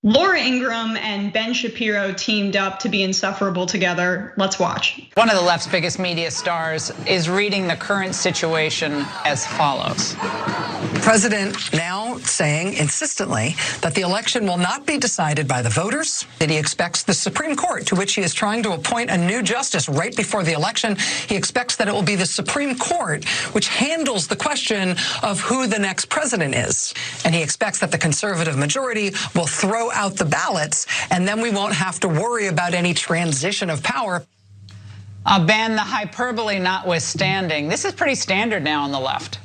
Laura Ingraham and Ben Shapiro teamed up to be insufferable together. Let's watch. One of the left's biggest media stars is reading the current situation as follows. The president now saying insistently that the election will not be decided by the voters, that he expects the Supreme Court, to which he is trying to appoint a new justice right before the election, he expects that it will be the Supreme Court which handles the question of who the next president is. And he expects that the conservative majority will throw out the ballots, and then we won't have to worry about any transition of power. Ben, the hyperbole notwithstanding, this is pretty standard now on the left.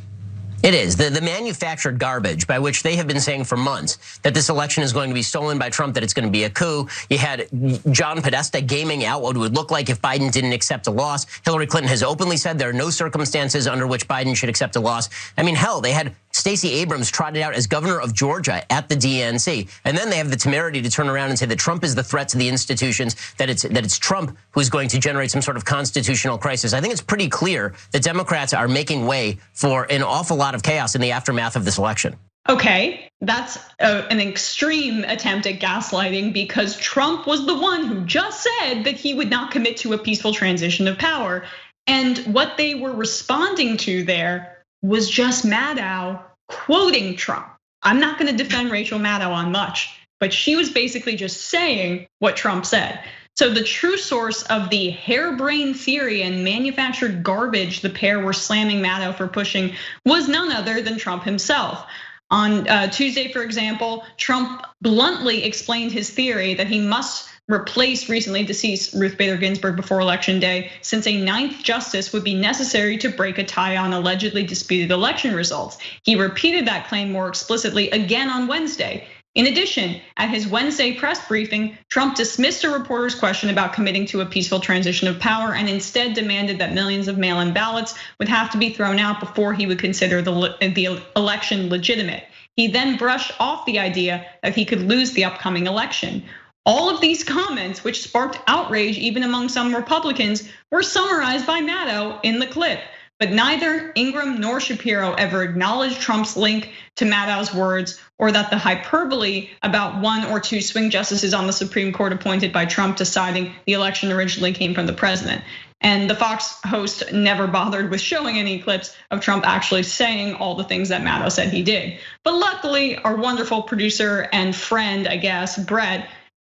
It is. The manufactured garbage by which they have been saying for months that this election is going to be stolen by Trump, that it's going to be a coup. You had John Podesta gaming out what it would look like if Biden didn't accept a loss. Hillary Clinton has openly said there are no circumstances under which Biden should accept a loss. I mean, hell, they had Stacey Abrams trotted out as governor of Georgia at the DNC. And then they have the temerity to turn around and say that Trump is the threat to the institutions, that it's Trump who's going to generate some sort of constitutional crisis. I think it's pretty clear that Democrats are making way for an awful lot of chaos in the aftermath of this election. Okay, that's an extreme attempt at gaslighting, because Trump was the one who just said that he would not commit to a peaceful transition of power. And what they were responding to there was just Maddow quoting Trump. I'm not gonna defend Rachel Maddow on much, but she was basically just saying what Trump said. So the true source of the harebrained theory and manufactured garbage the pair were slamming Maddow for pushing was none other than Trump himself. On Tuesday, for example, Trump bluntly explained his theory that he must replace recently deceased Ruth Bader Ginsburg before Election Day, since a ninth justice would be necessary to break a tie on allegedly disputed election results. He repeated that claim more explicitly again on Wednesday. In addition, at his Wednesday press briefing, Trump dismissed a reporter's question about committing to a peaceful transition of power and instead demanded that millions of mail-in ballots would have to be thrown out before he would consider the election legitimate. He then brushed off the idea that he could lose the upcoming election. All of these comments, which sparked outrage even among some Republicans, were summarized by Maddow in the clip. But neither Ingraham nor Shapiro ever acknowledged Trump's link to Maddow's words, or that the hyperbole about one or two swing justices on the Supreme Court appointed by Trump deciding the election originally came from the president. And the Fox host never bothered with showing any clips of Trump actually saying all the things that Maddow said he did. But luckily, our wonderful producer and friend, I guess, Brett,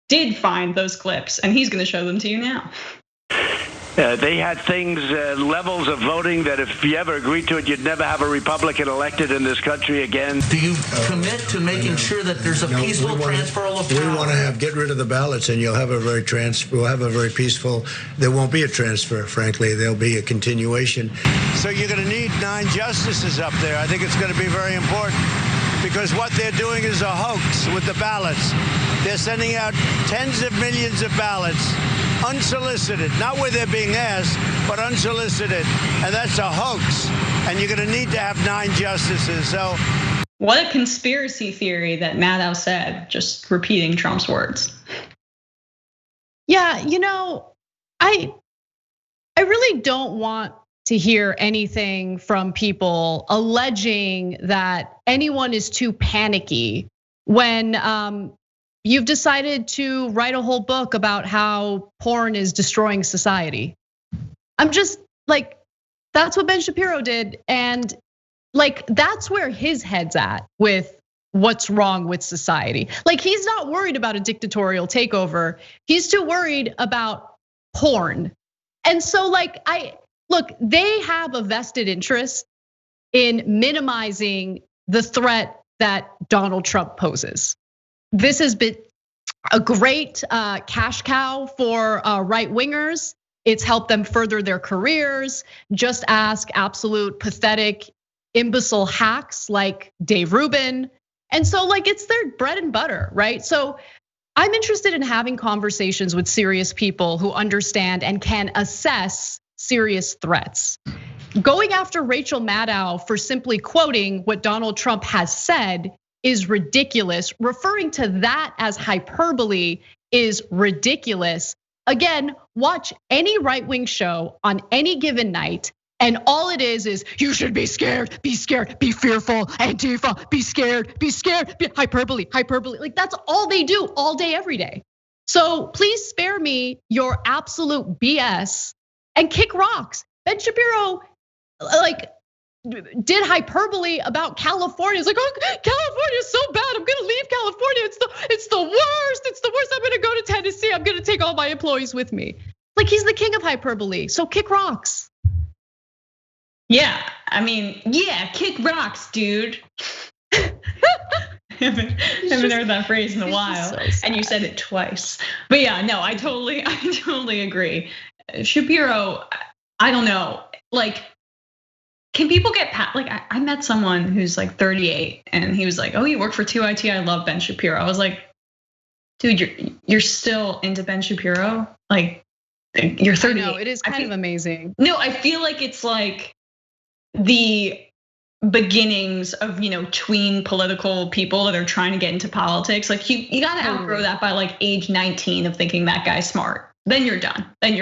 did find those clips, and he's gonna show them to you now. They had things, levels of voting that if you ever agreed to it, you'd never have a Republican elected in this country again. Do you commit to making sure that there's a peaceful transfer of power? We want to get rid of the ballots, and we'll have a very peaceful. There won't be a transfer, frankly. There'll be a continuation. So you're going to need 9 justices up there. I think it's going to be very important, because what they're doing is a hoax with the ballots. They're sending out tens of millions of ballots, unsolicited, not where they're being asked, but unsolicited, and that's a hoax. And you're going to need to have 9 justices. So, what a conspiracy theory that Maddow said, just repeating Trump's words. Yeah, I really don't want to hear anything from people alleging that anyone is too panicky when you've decided to write a whole book about how porn is destroying society. I'm just like, that's what Ben Shapiro did. And like, that's where his head's at with what's wrong with society. Like, he's not worried about a dictatorial takeover. He's too worried about porn. And so like, look, they have a vested interest in minimizing the threat that Donald Trump poses. This has been a great cash cow for right wingers. It's helped them further their careers. Just ask absolute pathetic imbecile hacks like Dave Rubin. And so like, it's their bread and butter, right? So I'm interested in having conversations with serious people who understand and can assess serious threats. Going after Rachel Maddow for simply quoting what Donald Trump has said is ridiculous. Referring to that as hyperbole is ridiculous. Again, watch any right-wing show on any given night And all it is you should be scared, be fearful, Antifa, be scared, be hyperbole. Like that's all they do all day, every day. So please spare me your absolute BS and kick rocks. Ben Shapiro, did hyperbole about California. It's like, oh, California is so bad. I'm gonna leave California. It's the worst. It's the worst. I'm gonna go to Tennessee. I'm gonna take all my employees with me. Like he's the king of hyperbole. So kick rocks. Yeah, I mean, yeah, kick rocks, dude. haven't heard that phrase in a while, so and you said it twice. But yeah, no, I totally agree. Shapiro, I don't know, like. Can people get past, like I met someone who's like 38 and he was like, oh, you work for 2IT, I love Ben Shapiro. I was like, dude, you're still into Ben Shapiro? Like you're 38. No, it is kind of amazing. No, I feel like it's like the beginnings of, tween political people that are trying to get into politics. Like you gotta outgrow that by like age 19 of thinking that guy's smart. Then you're done, then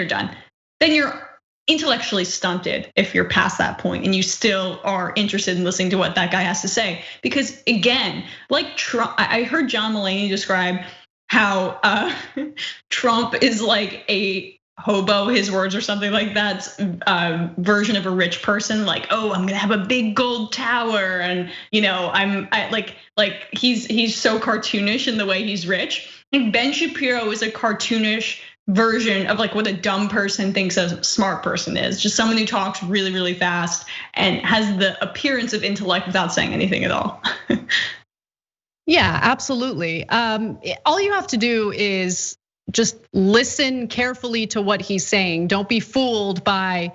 you're intellectually stunted if you're past that point and you still are interested in listening to what that guy has to say. Because again, like Trump, I heard John Mulaney describe how Trump is like a hobo, his words or something like that, version of a rich person. Like, oh, I'm gonna have a big gold tower, and he's so cartoonish in the way he's rich. And Ben Shapiro is a cartoonish version of like what a dumb person thinks a smart person is. Just someone who talks really, really fast and has the appearance of intellect without saying anything at all. Yeah, absolutely. All you have to do is just listen carefully to what he's saying. Don't be fooled by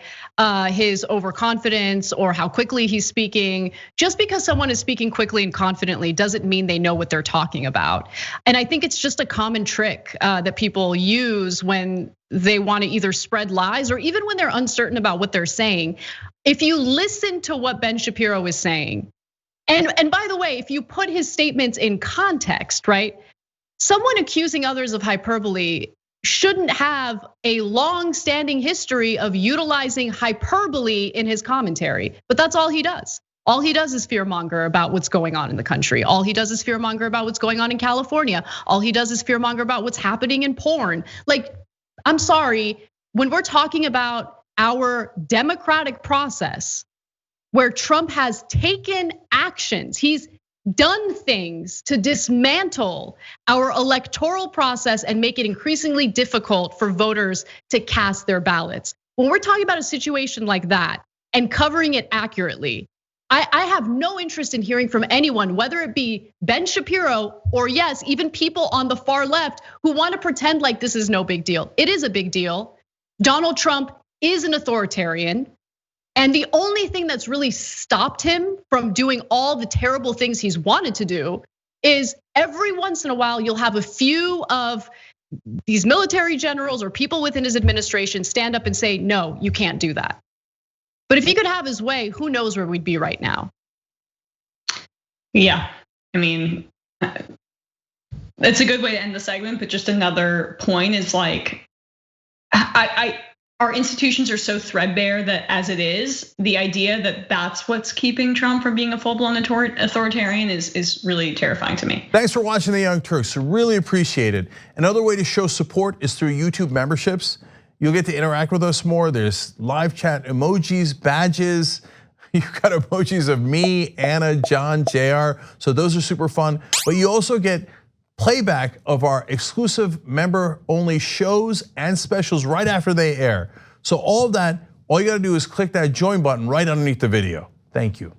his overconfidence or how quickly he's speaking. Just because someone is speaking quickly and confidently doesn't mean they know what they're talking about. And I think it's just a common trick that people use when they want to either spread lies or even when they're uncertain about what they're saying. If you listen to what Ben Shapiro is saying, and by the way, if you put his statements in context, right? Someone accusing others of hyperbole shouldn't have a long-standing history of utilizing hyperbole in his commentary, but that's all he does. All he does is fearmonger about what's going on in the country. All he does is fearmonger about what's going on in California. All he does is fearmonger about what's happening in porn. Like, I'm sorry, when we're talking about our democratic process, where Trump has taken actions, he's done things to dismantle our electoral process and make it increasingly difficult for voters to cast their ballots. When we're talking about a situation like that and covering it accurately, I have no interest in hearing from anyone, whether it be Ben Shapiro or yes, even people on the far left who want to pretend like this is no big deal. It is a big deal. Donald Trump is an authoritarian. And the only thing that's really stopped him from doing all the terrible things he's wanted to do is every once in a while, you'll have a few of these military generals or people within his administration stand up and say, no, you can't do that. But if he could have his way, who knows where we'd be right now? Yeah, I mean, it's a good way to end the segment, but just another point is like, our institutions are so threadbare that as it is, the idea that that's what's keeping Trump from being a full-blown authoritarian is really terrifying to me. Thanks for watching The Young Turks, really appreciate it. Another way to show support is through YouTube memberships. You'll get to interact with us more. There's live chat emojis, badges. You've got emojis of me, Anna, John, JR. So those are super fun. But you also get playback of our exclusive member-only shows and specials right after they air. So all of that, all you gotta do is click that join button right underneath the video. Thank you.